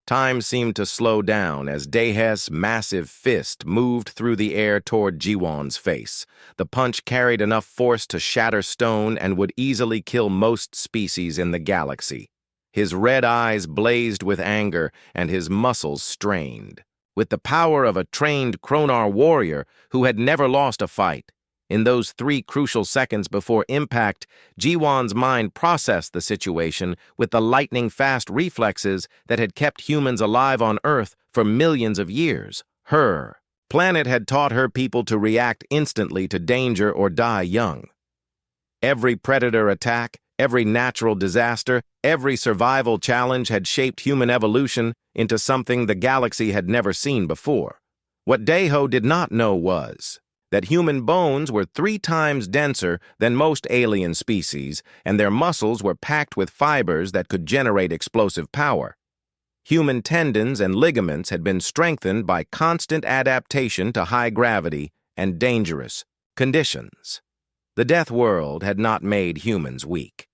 Time seemed to slow down as Daeh's massive fist moved through the air toward Jiwon's face. The punch carried enough force to shatter stone and would easily kill most species in the galaxy. His red eyes blazed with anger and his muscles strained. With the power of a trained Kronar warrior who had never lost a fight, in those 3 crucial seconds before impact, Jiwon's mind processed the situation with the lightning-fast reflexes that had kept humans alive on Earth for millions of years. Her planet had taught her people to react instantly to danger or die young. Every predator attack, every natural disaster, every survival challenge had shaped human evolution into something the galaxy had never seen before. What Daeho did not know was that human bones were 3 times denser than most alien species, and their muscles were packed with fibers that could generate explosive power. Human tendons and ligaments had been strengthened by constant adaptation to high gravity and dangerous conditions. The Deathworld had not made humans weak.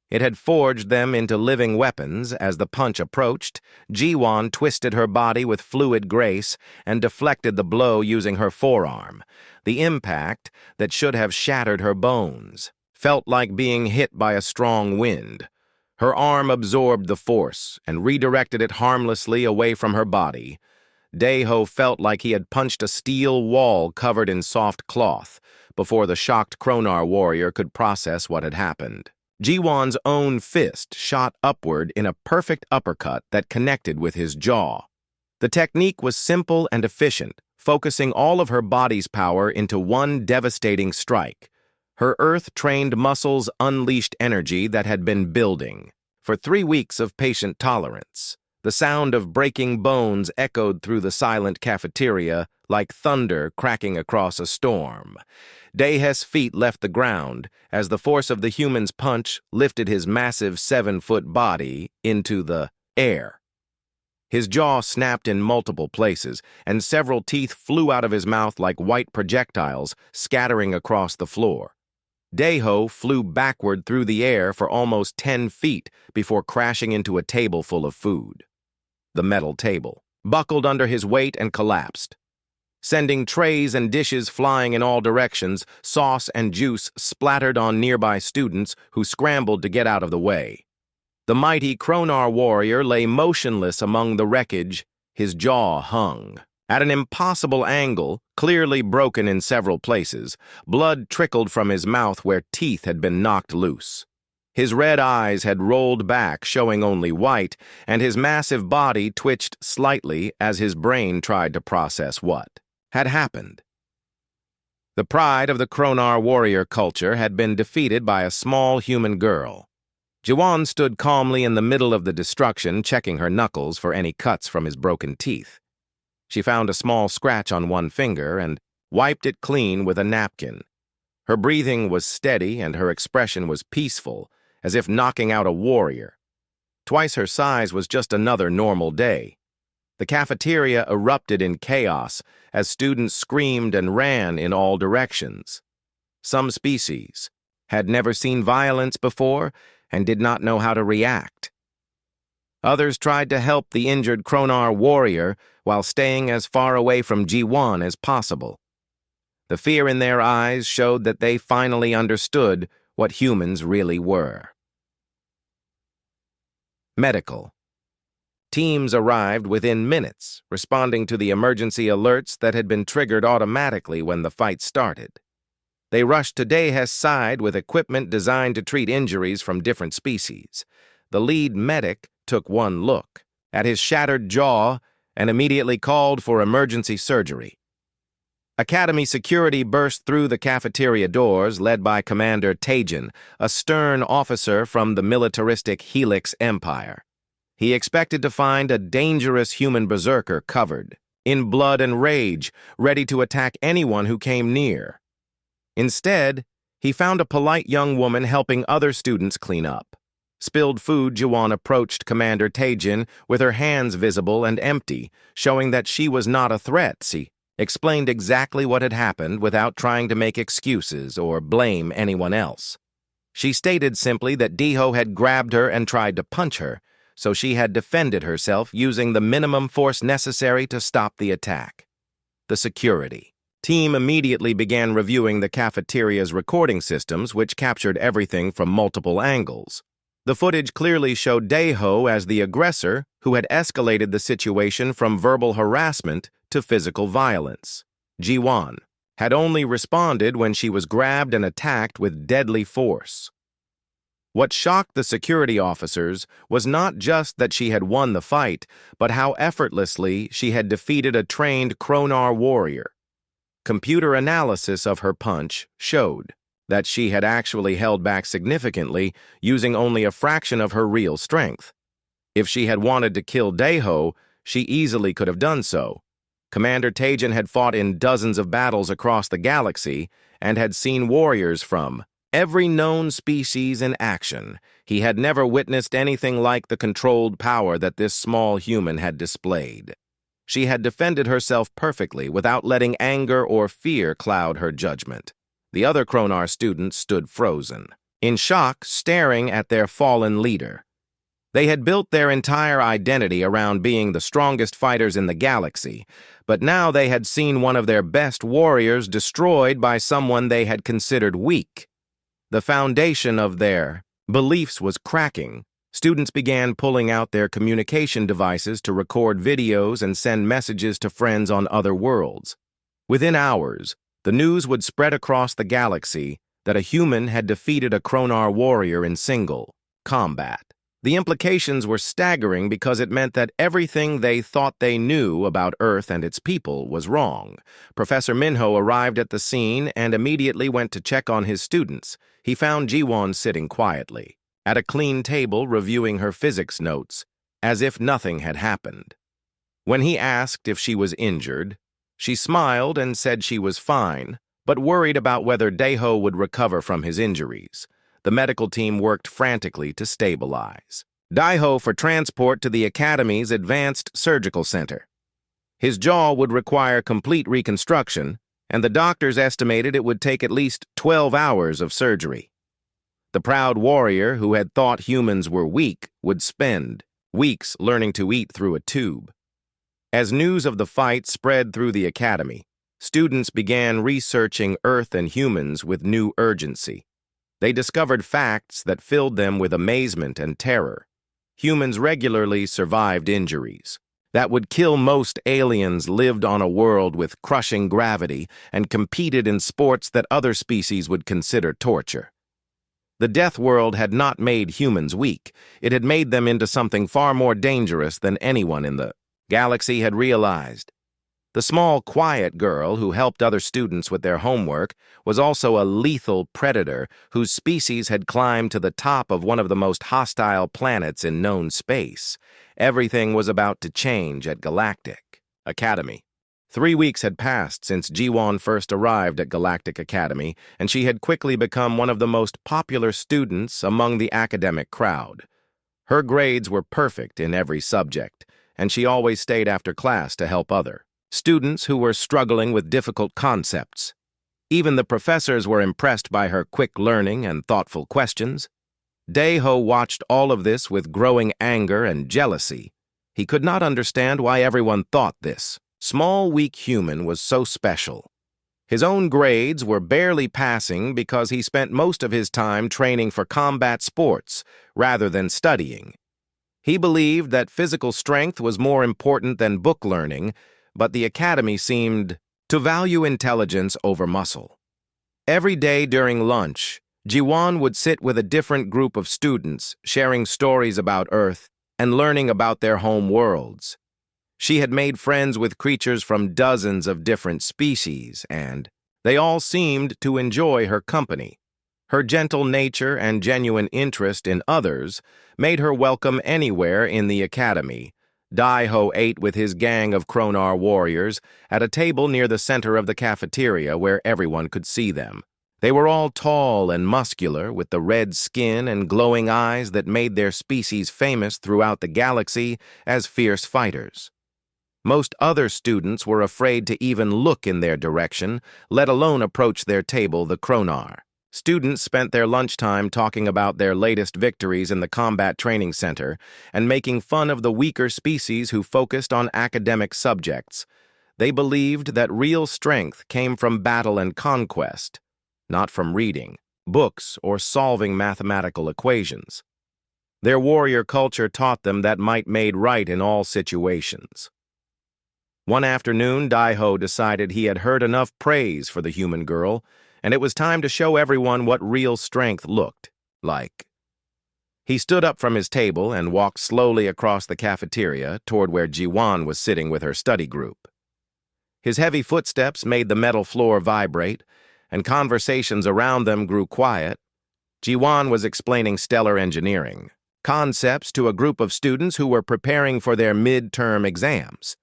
It had forged them into living weapons. As the punch approached, Jiwon twisted her body with fluid grace and deflected the blow using her forearm. The impact, that should have shattered her bones, felt like being hit by a strong wind. Her arm absorbed the force and redirected it harmlessly away from her body. Daeho felt like he had punched a steel wall covered in soft cloth before the shocked Kronar warrior could process what had happened. Jiwon's own fist shot upward in a perfect uppercut that connected with his jaw. The technique was simple and efficient, focusing all of her body's power into one devastating strike. Her Earth-trained muscles unleashed energy that had been building. For 3 weeks of patient tolerance, the sound of breaking bones echoed through the silent cafeteria like thunder cracking across a storm. Daeh's feet left the ground as the force of the human's punch lifted his massive 7-foot body into the air. His jaw snapped in multiple places, and several teeth flew out of his mouth like white projectiles, scattering across the floor. Daeho flew backward through the air for almost 10 feet before crashing into a table full of food. The metal table buckled under his weight and collapsed, sending trays and dishes flying in all directions. Sauce and juice splattered on nearby students who scrambled to get out of the way. The mighty Kronar warrior lay motionless among the wreckage, his jaw hung. At an impossible angle, clearly broken in several places, blood trickled from his mouth where teeth had been knocked loose. His red eyes had rolled back, showing only white, and his massive body twitched slightly as his brain tried to process what had happened. The pride of the Kronar warrior culture had been defeated by a small human girl. Jiwon stood calmly in the middle of the destruction, checking her knuckles for any cuts from his broken teeth. She found a small scratch on one finger and wiped it clean with a napkin. Her breathing was steady and her expression was peaceful, as if knocking out a warrior. Twice her size was just another normal day. The cafeteria erupted in chaos as students screamed and ran in all directions. Some species had never seen violence before and did not know how to react. Others tried to help the injured Kronar warrior while staying as far away from Jiwon as possible. The fear in their eyes showed that they finally understood what humans really were. Medical. Teams arrived within minutes, responding to the emergency alerts that had been triggered automatically when the fight started. They rushed to Daeh's side with equipment designed to treat injuries from different species. The lead medic took one look at his shattered jaw and immediately called for emergency surgery. Academy security burst through the cafeteria doors, led by Commander Taejin, a stern officer from the militaristic Helix Empire. He expected to find a dangerous human berserker covered in blood and rage, ready to attack anyone who came near. Instead, he found a polite young woman helping other students clean up. Spilled food, Jiwon approached Commander Taejin with her hands visible and empty, showing that she was not a threat. She explained exactly what had happened without trying to make excuses or blame anyone else. She stated simply that Daeho had grabbed her and tried to punch her, so she had defended herself using the minimum force necessary to stop the attack. The security team immediately began reviewing the cafeteria's recording systems, which captured everything from multiple angles. The footage clearly showed Daeho as the aggressor who had escalated the situation from verbal harassment to physical violence. Jiwon had only responded when she was grabbed and attacked with deadly force. What shocked the security officers was not just that she had won the fight, but how effortlessly she had defeated a trained Kronar warrior. Computer analysis of her punch showed that she had actually held back significantly, using only a fraction of her real strength. If she had wanted to kill Daeho, she easily could have done so. Commander Taejin had fought in dozens of battles across the galaxy and had seen warriors from every known species in action. He had never witnessed anything like the controlled power that this small human had displayed. She had defended herself perfectly without letting anger or fear cloud her judgment. The other Kronar students stood frozen, in shock, staring at their fallen leader. They had built their entire identity around being the strongest fighters in the galaxy, but now they had seen one of their best warriors destroyed by someone they had considered weak. The foundation of their beliefs was cracking. Students began pulling out their communication devices to record videos and send messages to friends on other worlds. Within hours, the news would spread across the galaxy that a human had defeated a Kronar warrior in single combat. The implications were staggering because it meant that everything they thought they knew about Earth and its people was wrong. Professor Minho arrived at the scene and immediately went to check on his students. He found Jiwon sitting quietly at a clean table reviewing her physics notes, as if nothing had happened. When he asked if she was injured, she smiled and said she was fine, but worried about whether Daeho would recover from his injuries. The medical team worked frantically to stabilize Daeho for transport to the Academy's Advanced Surgical Center. His jaw would require complete reconstruction, and the doctors estimated it would take at least 12 hours of surgery. The proud warrior who had thought humans were weak would spend weeks learning to eat through a tube. As news of the fight spread through the Academy, students began researching Earth and humans with new urgency. They discovered facts that filled them with amazement and terror. Humans regularly survived injuries that would kill most aliens, lived on a world with crushing gravity, and competed in sports that other species would consider torture. The Deathworld had not made humans weak. It had made them into something far more dangerous than anyone in the galaxy had realized. The small, quiet girl who helped other students with their homework was also a lethal predator whose species had climbed to the top of one of the most hostile planets in known space. Everything was about to change at Galactic Academy. 3 weeks had passed since Jiwon first arrived at Galactic Academy, and she had quickly become one of the most popular students among the academic crowd. Her grades were perfect in every subject, and she always stayed after class to help other students who were struggling with difficult concepts. Even the professors were impressed by her quick learning and thoughtful questions. Daeho watched all of this with growing anger and jealousy. He could not understand why everyone thought this small, weak human was so special. His own grades were barely passing because he spent most of his time training for combat sports rather than studying. He believed that physical strength was more important than book learning, but the Academy seemed to value intelligence over muscle. Every day during lunch, Jiwon would sit with a different group of students, sharing stories about Earth and learning about their home worlds. She had made friends with creatures from dozens of different species, and they all seemed to enjoy her company. Her gentle nature and genuine interest in others made her welcome anywhere in the Academy. Daeho ate with his gang of Kronar warriors at a table near the center of the cafeteria where everyone could see them. They were all tall and muscular, with the red skin and glowing eyes that made their species famous throughout the galaxy as fierce fighters. Most other students were afraid to even look in their direction, let alone approach their table, the Kronar. Students spent their lunchtime talking about their latest victories in the combat training center and making fun of the weaker species who focused on academic subjects. They believed that real strength came from battle and conquest, not from reading books or solving mathematical equations. Their warrior culture taught them that might made right in all situations. One afternoon, Daiho decided he had heard enough praise for the human girl, and it was time to show everyone what real strength looked like. He stood up from his table and walked slowly across the cafeteria toward where Jiwon was sitting with her study group. His heavy footsteps made the metal floor vibrate, and conversations around them grew quiet. Jiwon was explaining stellar engineering concepts to a group of students who were preparing for their mid-term exams.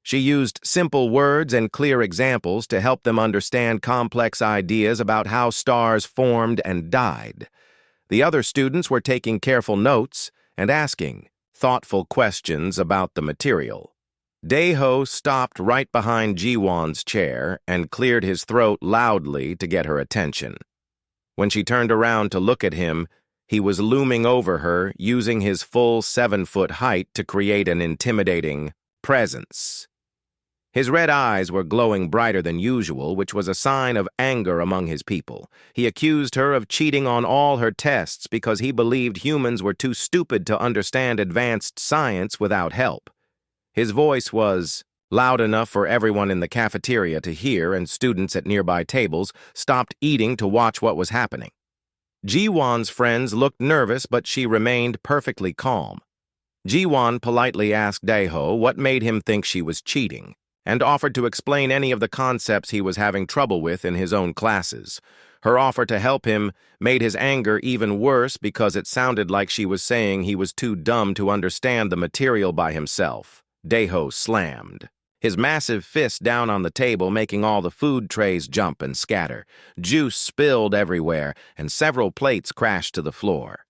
She used simple words and clear examples to help them understand complex ideas about how stars formed and died. The other students were taking careful notes and asking thoughtful questions about the material. Daiho stopped right behind Jiwon's chair and cleared his throat loudly to get her attention. When she turned around to look at him, he was looming over her, using his full 7-foot height to create an intimidating presence. His red eyes were glowing brighter than usual, which was a sign of anger among his people. He accused her of cheating on all her tests because he believed humans were too stupid to understand advanced science without help. His voice was loud enough for everyone in the cafeteria to hear, and students at nearby tables stopped eating to watch what was happening. Jiwon's friends looked nervous, but she remained perfectly calm. Jiwon politely asked Daiho what made him think she was cheating, and offered to explain any of the concepts he was having trouble with in his own classes. Her offer to help him made his anger even worse because it sounded like she was saying he was too dumb to understand the material by himself. Daiho slammed his massive fist down on the table, making all the food trays jump and scatter. Juice spilled everywhere, and several plates crashed to the floor.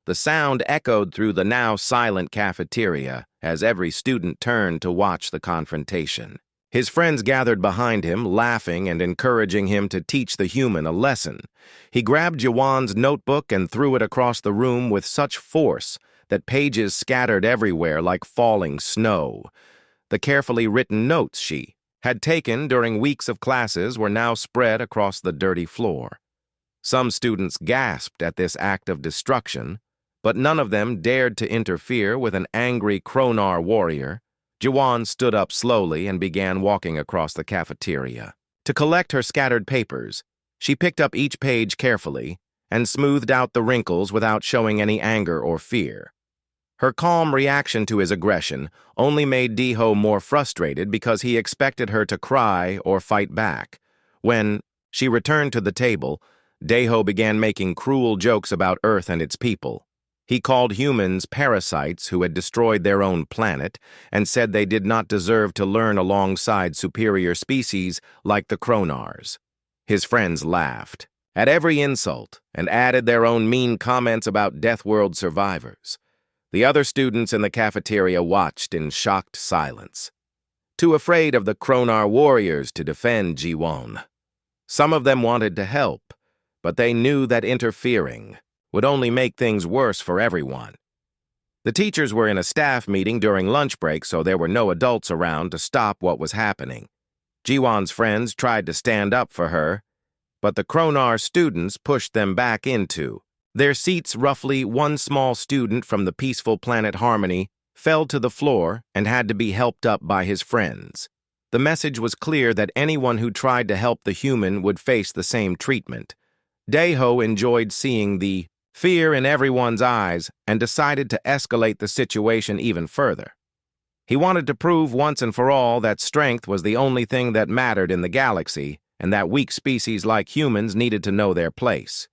The sound echoed through the now silent cafeteria as every student turned to watch the confrontation. His friends gathered behind him, laughing and encouraging him to teach the human a lesson. He grabbed Jiwon's notebook and threw it across the room with such force that pages scattered everywhere like falling snow. The carefully written notes she had taken during weeks of classes were now spread across the dirty floor. Some students gasped at this act of destruction, but none of them dared to interfere with an angry Kronar warrior. Jiwon stood up slowly and began walking across the cafeteria. To collect her scattered papers, she picked up each page carefully and smoothed out the wrinkles without showing any anger or fear. Her calm reaction to his aggression only made Daiho more frustrated because he expected her to cry or fight back. When she returned to the table, Daiho began making cruel jokes about Earth and its people. He called humans parasites who had destroyed their own planet and said they did not deserve to learn alongside superior species like the Kronars. His friends laughed at every insult and added their own mean comments about Deathworld survivors. The other students in the cafeteria watched in shocked silence, too afraid of the Kronar warriors to defend Jiwon. Some of them wanted to help, but they knew that interfering would only make things worse for everyone. The teachers were in a staff meeting during lunch break, so there were no adults around to stop what was happening. Jiwon's friends tried to stand up for her, but the Kronar students pushed them back into their seats. Roughly one small student from the peaceful planet Harmony fell to the floor and had to be helped up by his friends. The message was clear that anyone who tried to help the human would face the same treatment. Daiho enjoyed seeing the fear in everyone's eyes and decided to escalate the situation even further. He wanted to prove once and for all that strength was the only thing that mattered in the galaxy and that weak species like humans needed to know their place.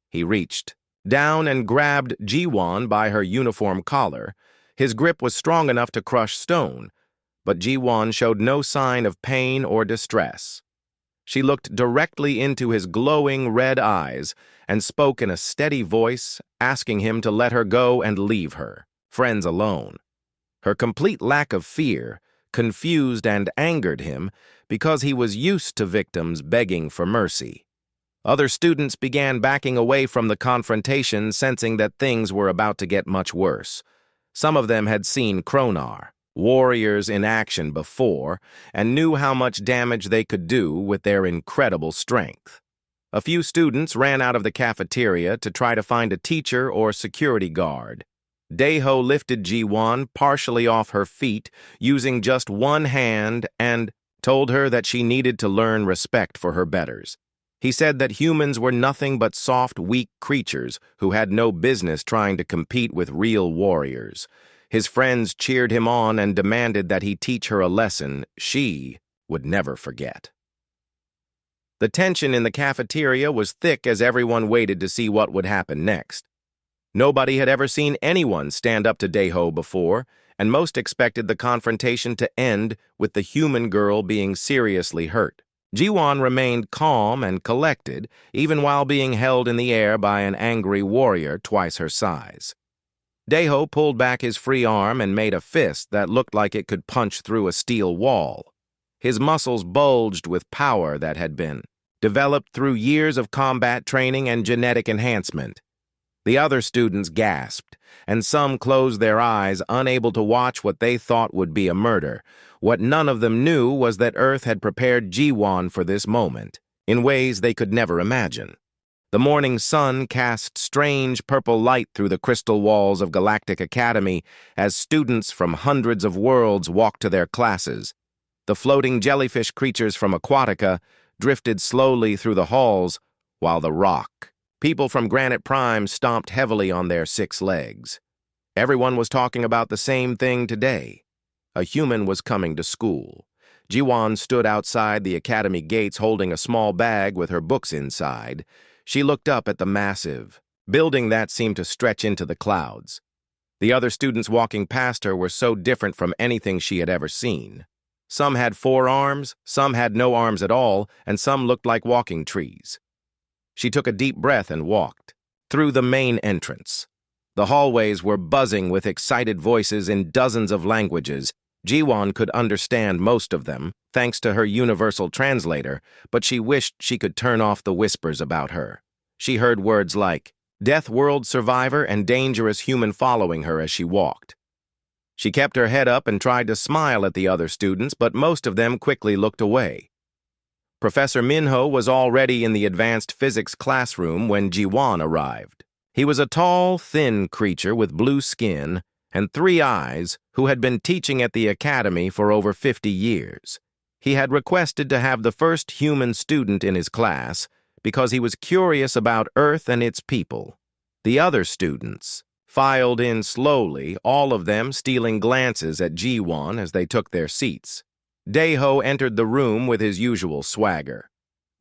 He reached down and grabbed Jiwon by her uniform collar. His grip was strong enough to crush stone, but Jiwon showed no sign of pain or distress. She looked directly into his glowing red eyes and spoke in a steady voice, asking him to let her go and leave her friends alone. Her complete lack of fear confused and angered him because he was used to victims begging for mercy. Other students began backing away from the confrontation, sensing that things were about to get much worse. Some of them had seen Kronar, warriors in action before, and knew how much damage they could do with their incredible strength. A few students ran out of the cafeteria to try to find a teacher or security guard. Daeho lifted Ji-won partially off her feet using just one hand and told her that she needed to learn respect for her betters. He said that humans were nothing but soft, weak creatures who had no business trying to compete with real warriors. His friends cheered him on and demanded that he teach her a lesson she would never forget. The tension in the cafeteria was thick as everyone waited to see what would happen next. Nobody had ever seen anyone stand up to Daeho before, and most expected the confrontation to end with the human girl being seriously hurt. Ji-won remained calm and collected, even while being held in the air by an angry warrior twice her size. Daeho pulled back his free arm and made a fist that looked like it could punch through a steel wall. His muscles bulged with power that had been developed through years of combat training and genetic enhancement. The other students gasped, and some closed their eyes, unable to watch what they thought would be a murder. What none of them knew was that Earth had prepared Ji-won for this moment, in ways they could never imagine. The morning sun cast strange purple light through the crystal walls of Galactic Academy as students from hundreds of worlds walked to their classes. The floating jellyfish creatures from Aquatica drifted slowly through the halls, while the rock people from Granite Prime stomped heavily on their 6 legs. Everyone was talking about the same thing today. A human was coming to school. Ji-won stood outside the academy gates holding a small bag with her books inside. She looked up at the massive building that seemed to stretch into the clouds. The other students walking past her were so different from anything she had ever seen. Some had 4 arms, some had no arms at all, and some looked like walking trees. She took a deep breath and walked through the main entrance. The hallways were buzzing with excited voices in dozens of languages. Ji-won could understand most of them, thanks to her universal translator, but she wished she could turn off the whispers about her. She heard words like Deathworld survivor and dangerous human following her as she walked. She kept her head up and tried to smile at the other students, but most of them quickly looked away. Professor Minho was already in the advanced physics classroom when Ji-won arrived. He was a tall, thin creature with blue skin and 3 eyes who had been teaching at the academy for over 50 years. He had requested to have the first human student in his class because he was curious about Earth and its people. The other students filed in slowly, all of them stealing glances at Ji-won as they took their seats. Daeho entered the room with his usual swagger.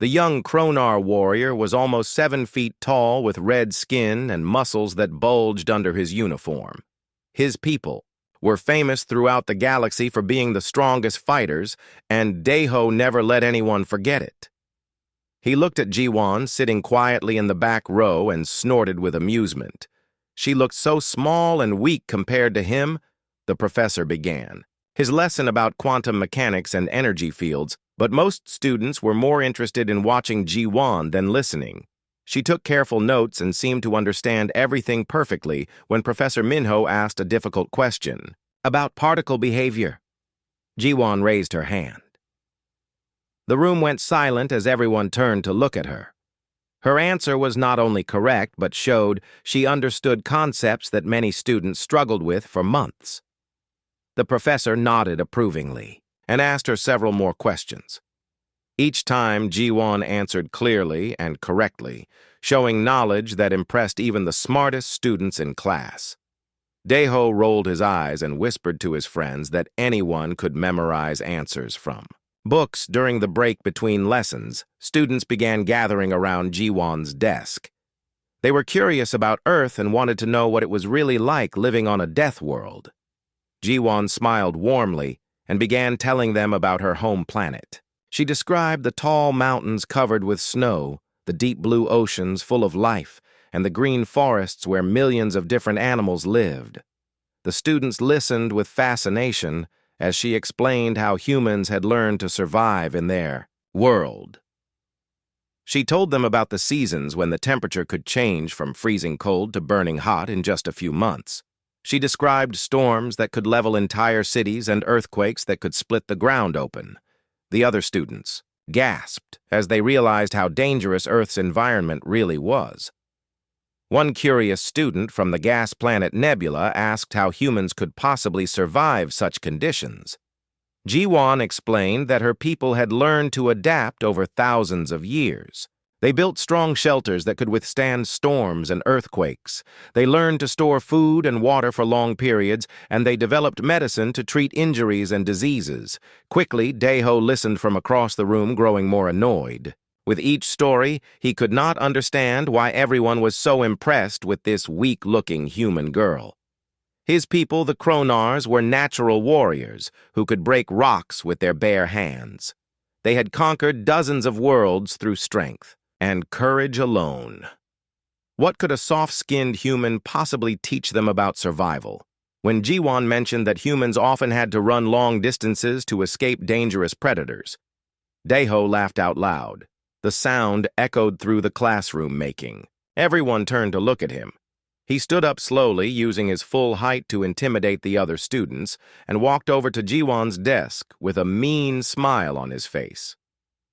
The young Kronar warrior was almost 7 feet tall with red skin and muscles that bulged under his uniform. His people were famous throughout the galaxy for being the strongest fighters, and Daeho never let anyone forget it. He looked at Ji-won sitting quietly in the back row and snorted with amusement. She looked so small and weak compared to him. The professor began his lesson about quantum mechanics and energy fields, but most students were more interested in watching Ji-won than listening. She took careful notes and seemed to understand everything perfectly when Professor Minho asked a difficult question about particle behavior. Ji-won raised her hand. The room went silent as everyone turned to look at her. Her answer was not only correct, but showed she understood concepts that many students struggled with for months. The professor nodded approvingly and asked her several more questions. Each time, Ji-won answered clearly and correctly, showing knowledge that impressed even the smartest students in class. Daeho rolled his eyes and whispered to his friends that anyone could memorize answers from books. During the break between lessons, students began gathering around Ji-won's desk. They were curious about Earth and wanted to know what it was really like living on a death world. Ji-won smiled warmly and began telling them about her home planet. She described the tall mountains covered with snow, the deep blue oceans full of life, and the green forests where millions of different animals lived. The students listened with fascination as she explained how humans had learned to survive in their world. She told them about the seasons when the temperature could change from freezing cold to burning hot in just a few months. She described storms that could level entire cities and earthquakes that could split the ground open. The other students gasped as they realized how dangerous Earth's environment really was. One curious student from the gas planet Nebula asked how humans could possibly survive such conditions. Jiwon explained that her people had learned to adapt over thousands of years. They built strong shelters that could withstand storms and earthquakes. They learned to store food and water for long periods, and they developed medicine to treat injuries and diseases. Quickly, Daeho listened from across the room, growing more annoyed. With each story, he could not understand why everyone was so impressed with this weak-looking human girl. His people, the Kronars, were natural warriors who could break rocks with their bare hands. They had conquered dozens of worlds through strength and courage alone. What could a soft-skinned human possibly teach them about survival? When Jiwon mentioned that humans often had to run long distances to escape dangerous predators, Daeho laughed out loud. The sound echoed through the classroom, making everyone turn to look at him. He stood up slowly, using his full height to intimidate the other students, and walked over to Jiwon's desk with a mean smile on his face.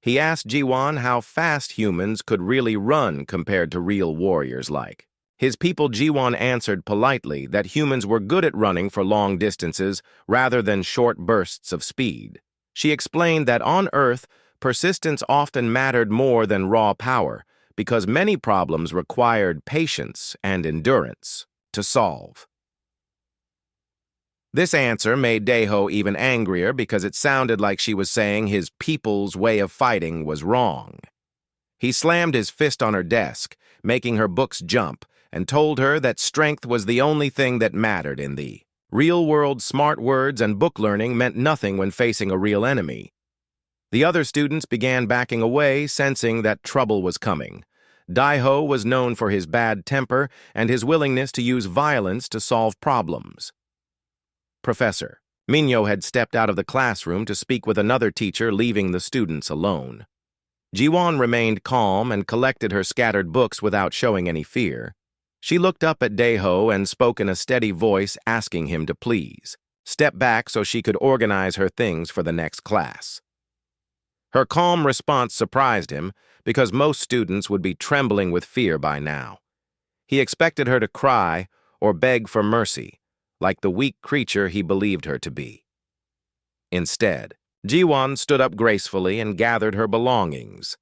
He asked Jiwon how fast humans could really run compared to real warriors like. His people Jiwon answered politely that humans were good at running for long distances rather than short bursts of speed. She explained that on Earth, persistence often mattered more than raw power, because many problems required patience and endurance to solve. This answer made Daeho even angrier because it sounded like she was saying his people's way of fighting was wrong. He slammed his fist on her desk, making her books jump, and told her that strength was the only thing that mattered in the real world. Smart words and book learning meant nothing when facing a real enemy. The other students began backing away, sensing that trouble was coming. Daeho was known for his bad temper and his willingness to use violence to solve problems. Professor Minyo had stepped out of the classroom to speak with another teacher, leaving the students alone. Jiwon remained calm and collected her scattered books without showing any fear. She looked up at Daeho and spoke in a steady voice, asking him to please step back so she could organize her things for the next class. Her calm response surprised him because most students would be trembling with fear by now. He expected her to cry or beg for mercy, like the weak creature he believed her to be. Instead, Jiwon stood up gracefully and gathered her belongings.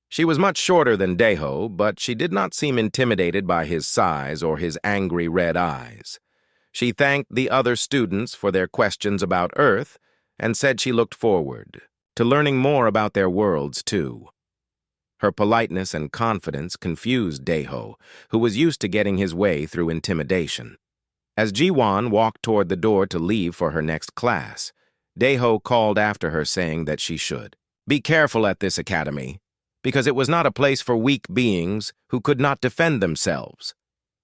She was much shorter than Daeho, but she did not seem intimidated by his size or his angry red eyes. She thanked the other students for their questions about Earth and said she looked forward to learning more about their worlds, too. Her politeness and confidence confused Daeho, who was used to getting his way through intimidation. As Jiwon walked toward the door to leave for her next class, Daeho called after her, saying that she should be careful at this academy, because it was not a place for weak beings who could not defend themselves.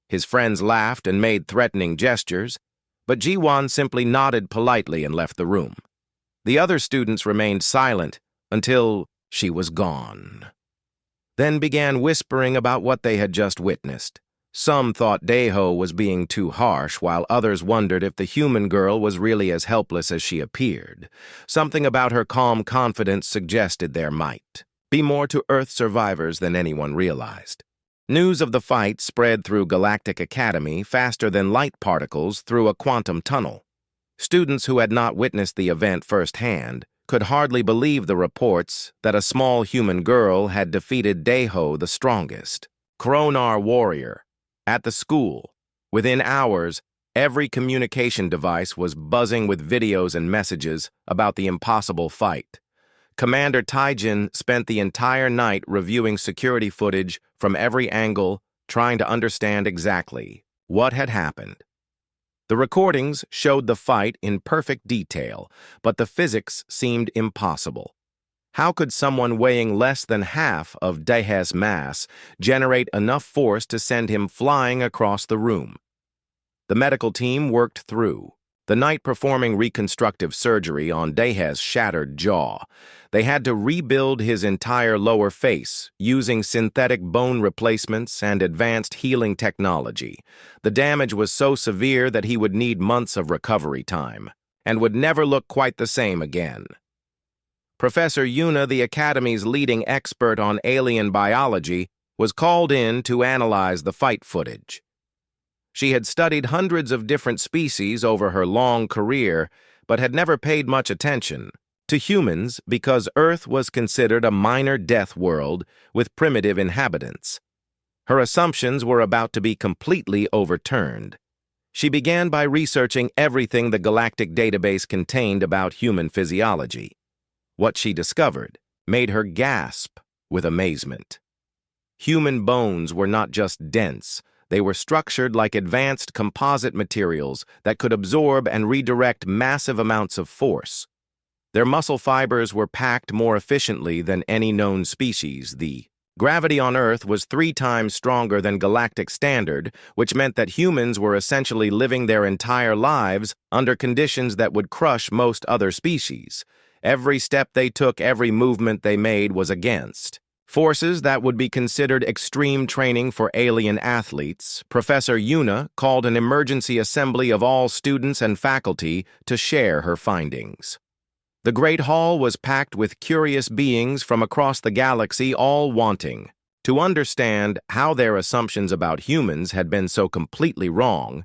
His friends laughed and made threatening gestures, but Jiwon simply nodded politely and left the room. The other students remained silent until she was gone, then began whispering about what they had just witnessed. Some thought Daeho was being too harsh, while others wondered if the human girl was really as helpless as she appeared. Something about her calm confidence suggested there might be more to Earth survivors than anyone realized. News of the fight spread through Galactic Academy faster than light particles through a quantum tunnel. Students who had not witnessed the event firsthand could hardly believe the reports that a small human girl had defeated Daeho, the strongest Kronar warrior, at the school. Within hours, every communication device was buzzing with videos and messages about the impossible fight. Commander Taijin spent the entire night reviewing security footage from every angle, trying to understand exactly what had happened. The recordings showed the fight in perfect detail, but the physics seemed impossible. How could someone weighing less than half of Daeha's mass generate enough force to send him flying across the room? The medical team worked through the night performing reconstructive surgery on Deha's shattered jaw. They had to rebuild his entire lower face using synthetic bone replacements and advanced healing technology. The damage was so severe that he would need months of recovery time and would never look quite the same again. Professor Yuna, the Academy's leading expert on alien biology, was called in to analyze the fight footage. She had studied hundreds of different species over her long career, but had never paid much attention to humans because Earth was considered a minor death world with primitive inhabitants. Her assumptions were about to be completely overturned. She began by researching everything the galactic database contained about human physiology. What she discovered made her gasp with amazement. Human bones were not just dense, they were structured like advanced composite materials that could absorb and redirect massive amounts of force. Their muscle fibers were packed more efficiently than any known species. The gravity on Earth was 3 times stronger than galactic standard, which meant that humans were essentially living their entire lives under conditions that would crush most other species. Every step they took, every movement they made was against forces that would be considered extreme training for alien athletes. Professor Yuna called an emergency assembly of all students and faculty to share her findings. The Great Hall was packed with curious beings from across the galaxy, all wanting to understand how their assumptions about humans had been so completely wrong.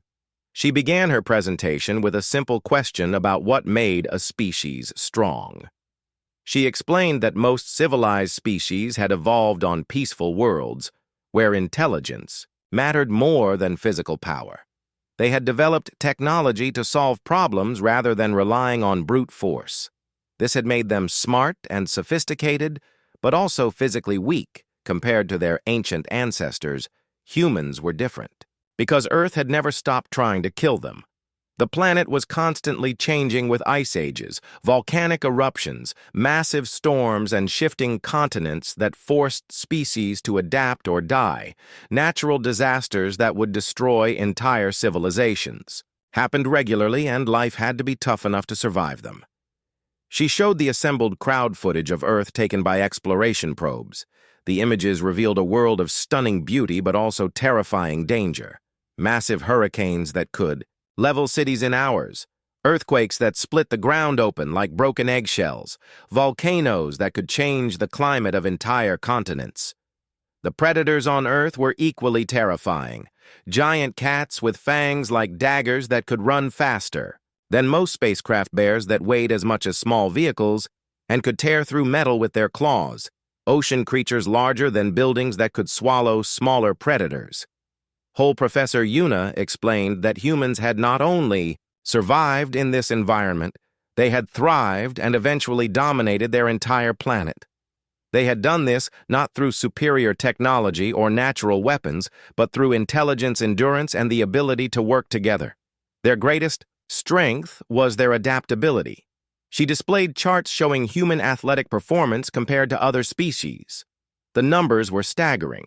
She began her presentation with a simple question about what made a species strong. She explained that most civilized species had evolved on peaceful worlds, where intelligence mattered more than physical power. They had developed technology to solve problems rather than relying on brute force. This had made them smart and sophisticated, but also physically weak compared to their ancient ancestors. Humans were different, because Earth had never stopped trying to kill them. The planet was constantly changing with ice ages, volcanic eruptions, massive storms, and shifting continents that forced species to adapt or die. Natural disasters that would destroy entire civilizations happened regularly, and life had to be tough enough to survive them. She showed the assembled crowd footage of Earth taken by exploration probes. The images revealed a world of stunning beauty but also terrifying danger. Massive hurricanes that could level cities in hours, earthquakes that split the ground open like broken eggshells, volcanoes that could change the climate of entire continents. The predators on Earth were equally terrifying. Giant cats with fangs like daggers that could run faster than most spacecraft bears that weighed as much as small vehicles and could tear through metal with their claws. Ocean creatures larger than buildings that could swallow smaller predators. Professor Yuna explained that humans had not only survived in this environment, they had thrived and eventually dominated their entire planet. They had done this not through superior technology or natural weapons, but through intelligence, endurance, and the ability to work together. Their greatest strength was their adaptability. She displayed charts showing human athletic performance compared to other species. The numbers were staggering.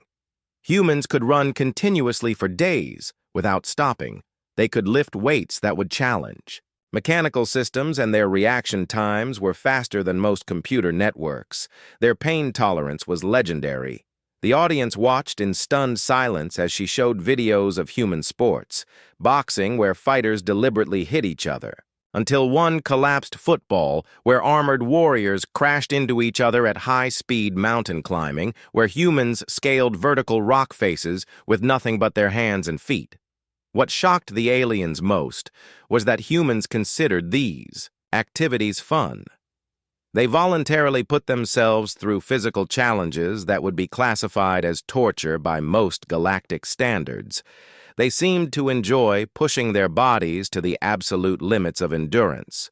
Humans could run continuously for days without stopping. They could lift weights that would challenge. Mechanical systems and their reaction times were faster than most computer networks. Their pain tolerance was legendary. The audience watched in stunned silence as she showed videos of human sports, boxing where fighters deliberately hit each other, until one collapsed football where armored warriors crashed into each other at high-speed mountain climbing, where humans scaled vertical rock faces with nothing but their hands and feet. What shocked the aliens most was that humans considered these activities fun. They voluntarily put themselves through physical challenges that would be classified as torture by most galactic standards. They seemed to enjoy pushing their bodies to the absolute limits of endurance.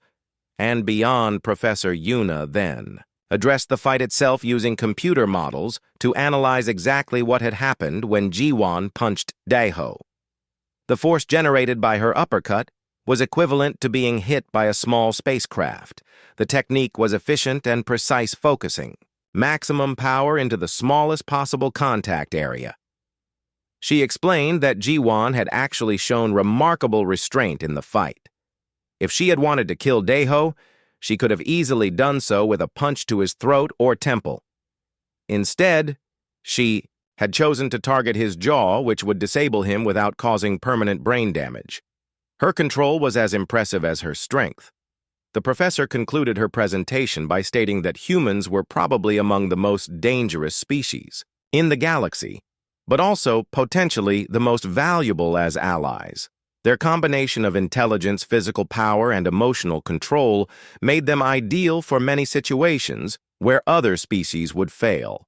And beyond, Professor Yuna then addressed the fight itself using computer models to analyze exactly what had happened when Jiwan punched Deho. The force generated by her uppercut was equivalent to being hit by a small spacecraft. The technique was efficient and precise focusing, maximum power into the smallest possible contact area. She explained that Jiwan had actually shown remarkable restraint in the fight. If she had wanted to kill Deho, she could have easily done so with a punch to his throat or temple. Instead, she had chosen to target his jaw, which would disable him without causing permanent brain damage. Her control was as impressive as her strength. The professor concluded her presentation by stating that humans were probably among the most dangerous species in the galaxy, but also potentially the most valuable as allies. Their combination of intelligence, physical power, and emotional control made them ideal for many situations where other species would fail.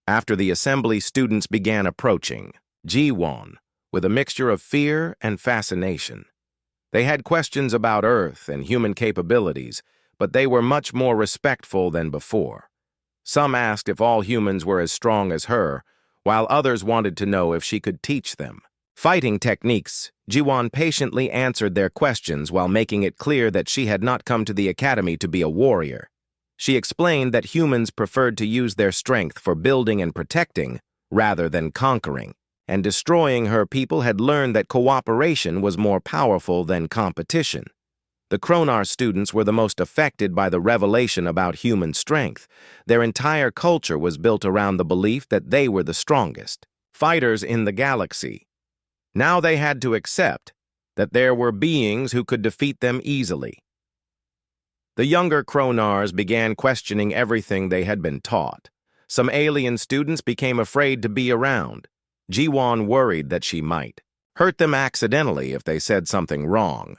After the assembly, students began approaching Jiwon with a mixture of fear and fascination. They had questions about Earth and human capabilities, but they were much more respectful than before. Some asked if all humans were as strong as her, while others wanted to know if she could teach them fighting techniques. Jiwon patiently answered their questions while making it clear that she had not come to the academy to be a warrior. She explained that humans preferred to use their strength for building and protecting rather than conquering, and destroying her people had learned that cooperation was more powerful than competition. The Kronar students were the most affected by the revelation about human strength. Their entire culture was built around the belief that they were the strongest fighters in the galaxy. Now they had to accept that there were beings who could defeat them easily. The younger Kronars began questioning everything they had been taught. Some alien students became afraid to be around. Jiwon worried that she might hurt them accidentally if they said something wrong.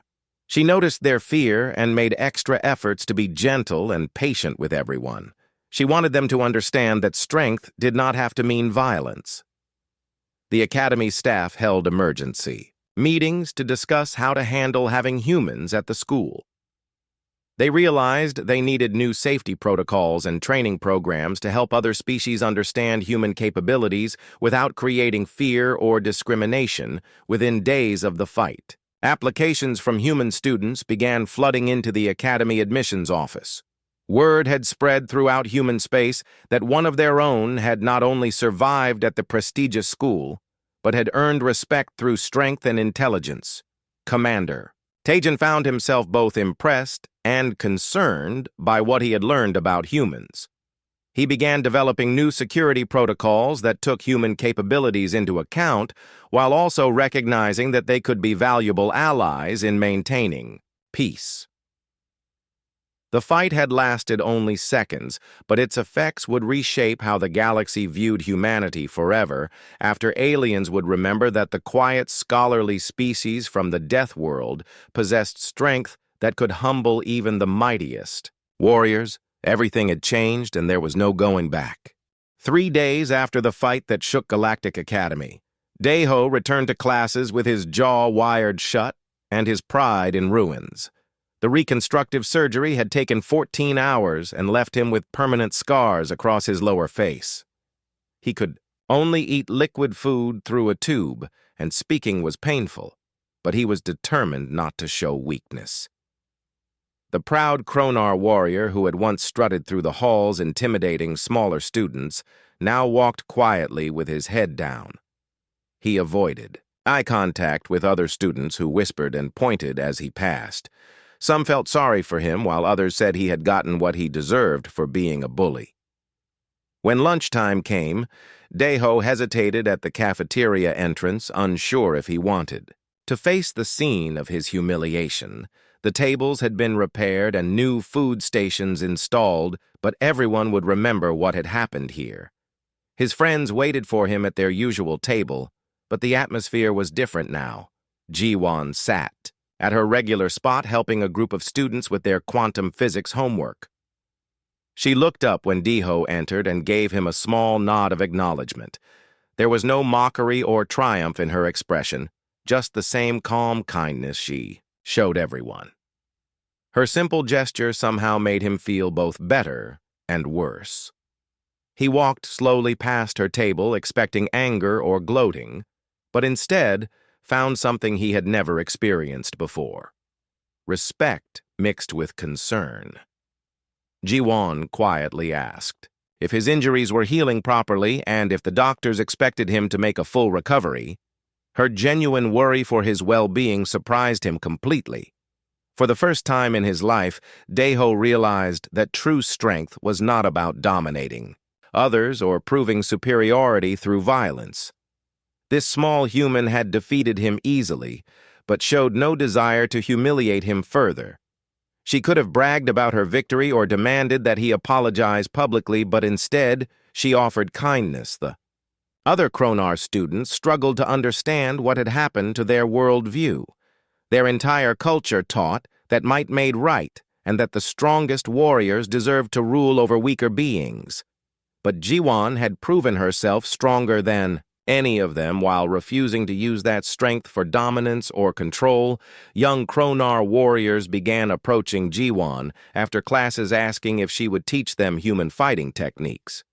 She noticed their fear and made extra efforts to be gentle and patient with everyone. She wanted them to understand that strength did not have to mean violence. The academy staff held emergency meetings to discuss how to handle having humans at the school. They realized they needed new safety protocols and training programs to help other species understand human capabilities without creating fear or discrimination within days of the fight. Applications from human students began flooding into the academy admissions office. Word had spread throughout human space that one of their own had not only survived at the prestigious school, but had earned respect through strength and intelligence. Commander. Taejin found himself both impressed and concerned by what he had learned about humans. He began developing new security protocols that took human capabilities into account, while also recognizing that they could be valuable allies in maintaining peace. The fight had lasted only seconds, but its effects would reshape how the galaxy viewed humanity forever, after aliens would remember that the quiet, scholarly species from the Deathworld possessed strength that could humble even the mightiest. Warriors, everything had changed and there was no going back. 3 days after the fight that shook Galactic Academy, Deho returned to classes with his jaw wired shut and his pride in ruins. The reconstructive surgery had taken 14 hours and left him with permanent scars across his lower face. He could only eat liquid food through a tube, and speaking was painful, but he was determined not to show weakness. The proud Kronar warrior who had once strutted through the halls intimidating smaller students now walked quietly with his head down. He avoided eye contact with other students who whispered and pointed as he passed. Some felt sorry for him, while others said he had gotten what he deserved for being a bully. When lunchtime came, Deho hesitated at the cafeteria entrance, unsure if he wanted to face the scene of his humiliation. The tables had been repaired and new food stations installed, but everyone would remember what had happened here. His friends waited for him at their usual table, but the atmosphere was different now. Jiwon sat at her regular spot, helping a group of students with their quantum physics homework. She looked up when Deho entered and gave him a small nod of acknowledgement. There was no mockery or triumph in her expression, just the same calm kindness she showed everyone. Her simple gesture somehow made him feel both better and worse. He walked slowly past her table, expecting anger or gloating, but instead found something he had never experienced before: respect mixed with concern. Jiwon quietly asked if his injuries were healing properly and if the doctors expected him to make a full recovery. Her genuine worry for his well-being surprised him completely. For the first time in his life, Daeho realized that true strength was not about dominating others or proving superiority through violence. This small human had defeated him easily, but showed no desire to humiliate him further. She could have bragged about her victory or demanded that he apologize publicly, but instead, she offered kindness. The other Kronar students struggled to understand what had happened to their worldview. Their entire culture taught that might made right and that the strongest warriors deserved to rule over weaker beings. But Jiwon had proven herself stronger than any of them while refusing to use that strength for dominance or control. Young Kronar warriors began approaching Jiwon after classes asking if she would teach them human fighting techniques.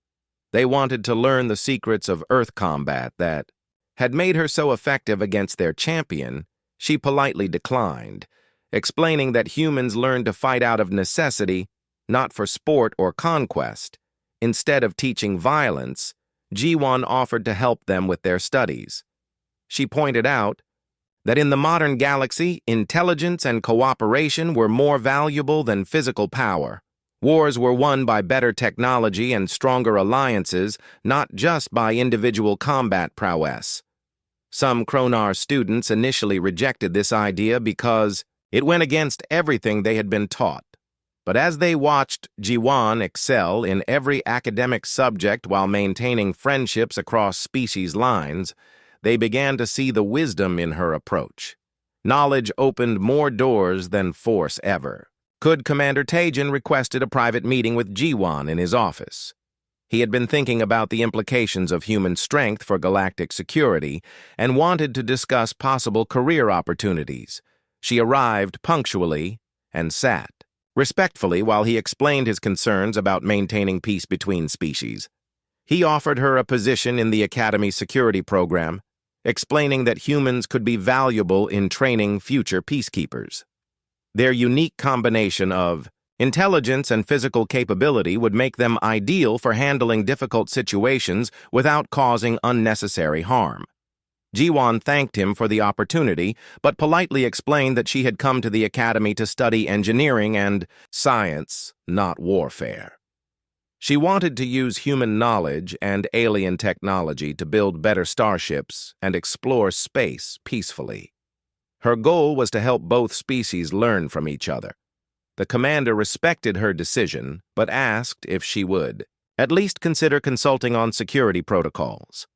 They wanted to learn the secrets of earth combat that had made her so effective against their champion. She politely declined, explaining that humans learn to fight out of necessity, not for sport or conquest. Instead of teaching violence, Jiwon offered to help them with their studies. She pointed out that in the modern galaxy, intelligence and cooperation were more valuable than physical power. Wars were won by better technology and stronger alliances, not just by individual combat prowess. Some Kronar students initially rejected this idea because it went against everything they had been taught. But as they watched Jiwon excel in every academic subject while maintaining friendships across species lines, they began to see the wisdom in her approach. Knowledge opened more doors than force ever. Commander Taejin requested a private meeting with Jiwon in his office. He had been thinking about the implications of human strength for galactic security and wanted to discuss possible career opportunities. She arrived punctually and sat respectfully while he explained his concerns about maintaining peace between species. He offered her a position in the Academy's security program, explaining that humans could be valuable in training future peacekeepers. Their unique combination of intelligence and physical capability would make them ideal for handling difficult situations without causing unnecessary harm. Jiwon thanked him for the opportunity, but politely explained that she had come to the academy to study engineering and science, not warfare. She wanted to use human knowledge and alien technology to build better starships and explore space peacefully. Her goal was to help both species learn from each other. The commander respected her decision, but asked if she would at least consider consulting on security protocols.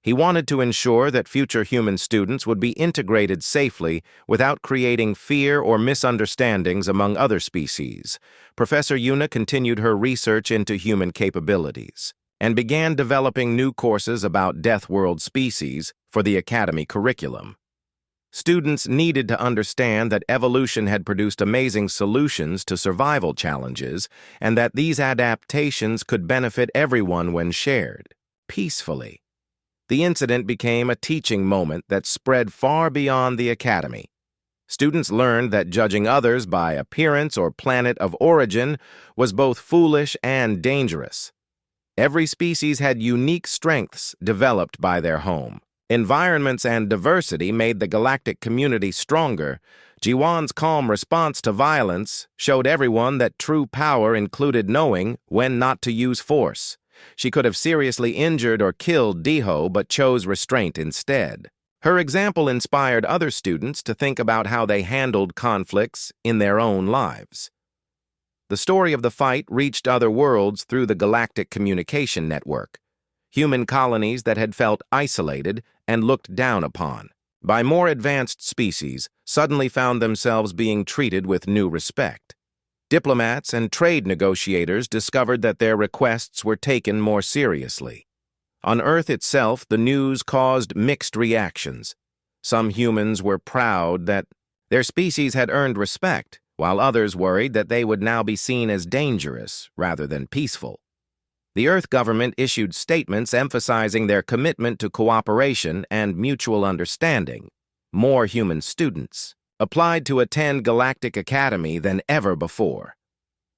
He wanted to ensure that future human students would be integrated safely without creating fear or misunderstandings among other species. Professor Yuna continued her research into human capabilities and began developing new courses about Deathworld species for the academy curriculum. Students needed to understand that evolution had produced amazing solutions to survival challenges and that these adaptations could benefit everyone when shared peacefully. The incident became a teaching moment that spread far beyond the academy. Students learned that judging others by appearance or planet of origin was both foolish and dangerous. Every species had unique strengths developed by their home. Environments and diversity made the galactic community stronger. Jiwon's calm response to violence showed everyone that true power included knowing when not to use force. She could have seriously injured or killed Daeho, but chose restraint instead. Her example inspired other students to think about how they handled conflicts in their own lives. The story of the fight reached other worlds through the Galactic Communication Network, human colonies that had felt isolated and looked down upon by more advanced species suddenly found themselves being treated with new respect. Diplomats and trade negotiators discovered that their requests were taken more seriously. On Earth itself, the news caused mixed reactions. Some humans were proud that their species had earned respect, while others worried that they would now be seen as dangerous rather than peaceful. The Earth government issued statements emphasizing their commitment to cooperation and mutual understanding. More human students applied to attend Galactic Academy than ever before.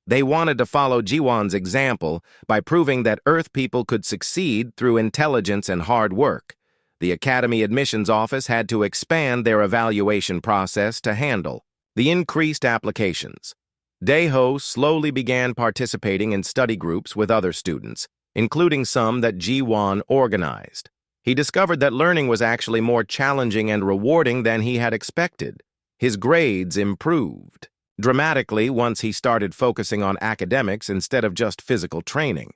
They wanted to follow Jiwon's example by proving that Earth people could succeed through intelligence and hard work. The Academy admissions office had to expand their evaluation process to handle The increased applications. Daeho slowly began participating in study groups with other students, including some that Ji-won organized. He discovered that learning was actually more challenging and rewarding than he had expected. His grades improved dramatically once he started focusing on academics instead of just physical training.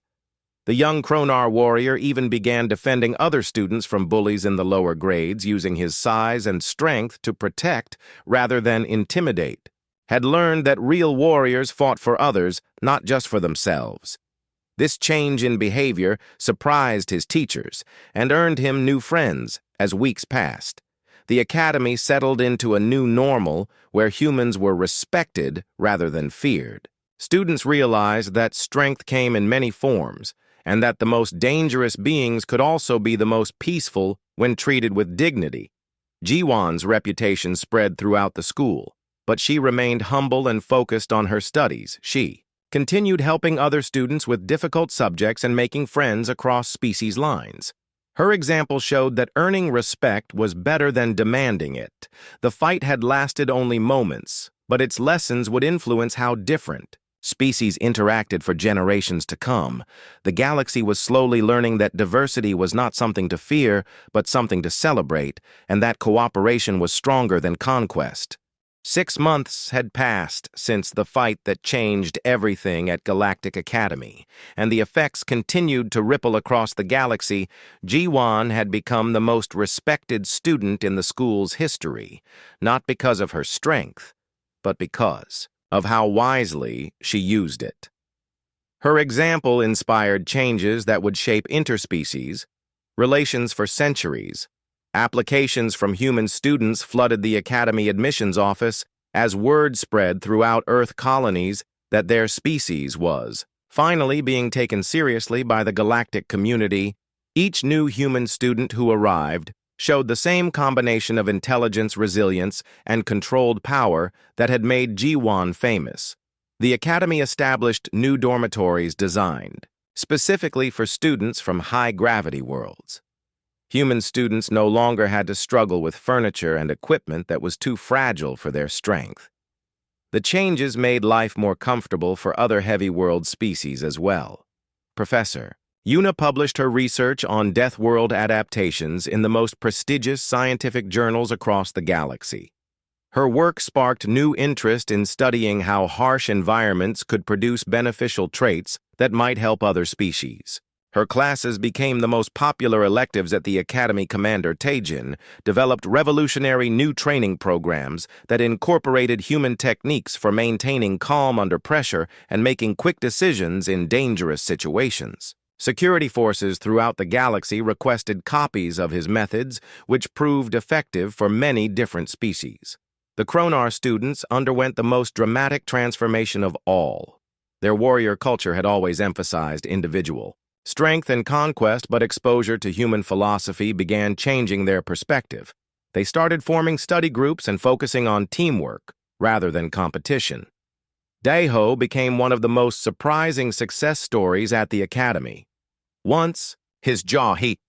The young Kronar warrior even began defending other students from bullies in the lower grades, using his size and strength to protect rather than intimidate. Had learned that real warriors fought for others, not just for themselves. This change in behavior surprised his teachers and earned him new friends as weeks passed. The academy settled into a new normal where humans were respected rather than feared. Students realized that strength came in many forms, and that the most dangerous beings could also be the most peaceful when treated with dignity. Ji-won's reputation spread throughout the school, but she remained humble and focused on her studies. She continued helping other students with difficult subjects and making friends across species lines. Her example showed that earning respect was better than demanding it. The fight had lasted only moments, but its lessons would influence how different species interacted for generations to come. The galaxy was slowly learning that diversity was not something to fear, but something to celebrate, and that cooperation was stronger than conquest. 6 months had passed since the fight that changed everything at Galactic Academy, and the effects continued to ripple across the galaxy. Ji-won had become the most respected student in the school's history, not because of her strength, but because of how wisely she used it. Her example inspired changes that would shape interspecies relations for centuries. Applications from human students flooded the Academy admissions office as word spread throughout Earth colonies that their species was finally being taken seriously by the galactic community. Each new human student who arrived showed the same combination of intelligence, resilience, and controlled power that had made Ji-won famous. The Academy established new dormitories designed specifically for students from high-gravity worlds. Human students no longer had to struggle with furniture and equipment that was too fragile for their strength. The changes made life more comfortable for other heavy world species as well. Professor Yuna published her research on Deathworld adaptations in the most prestigious scientific journals across the galaxy. Her work sparked new interest in studying how harsh environments could produce beneficial traits that might help other species. Her classes became the most popular electives at the Academy. Commander Taejin developed revolutionary new training programs that incorporated human techniques for maintaining calm under pressure and making quick decisions in dangerous situations. Security forces throughout the galaxy requested copies of his methods, which proved effective for many different species. The Kronar students underwent the most dramatic transformation of all. Their warrior culture had always emphasized individual strength and conquest, but exposure to human philosophy began changing their perspective. They started forming study groups and focusing on teamwork rather than competition. Daeho became one of the most surprising success stories at the Academy. Once, his jaw heat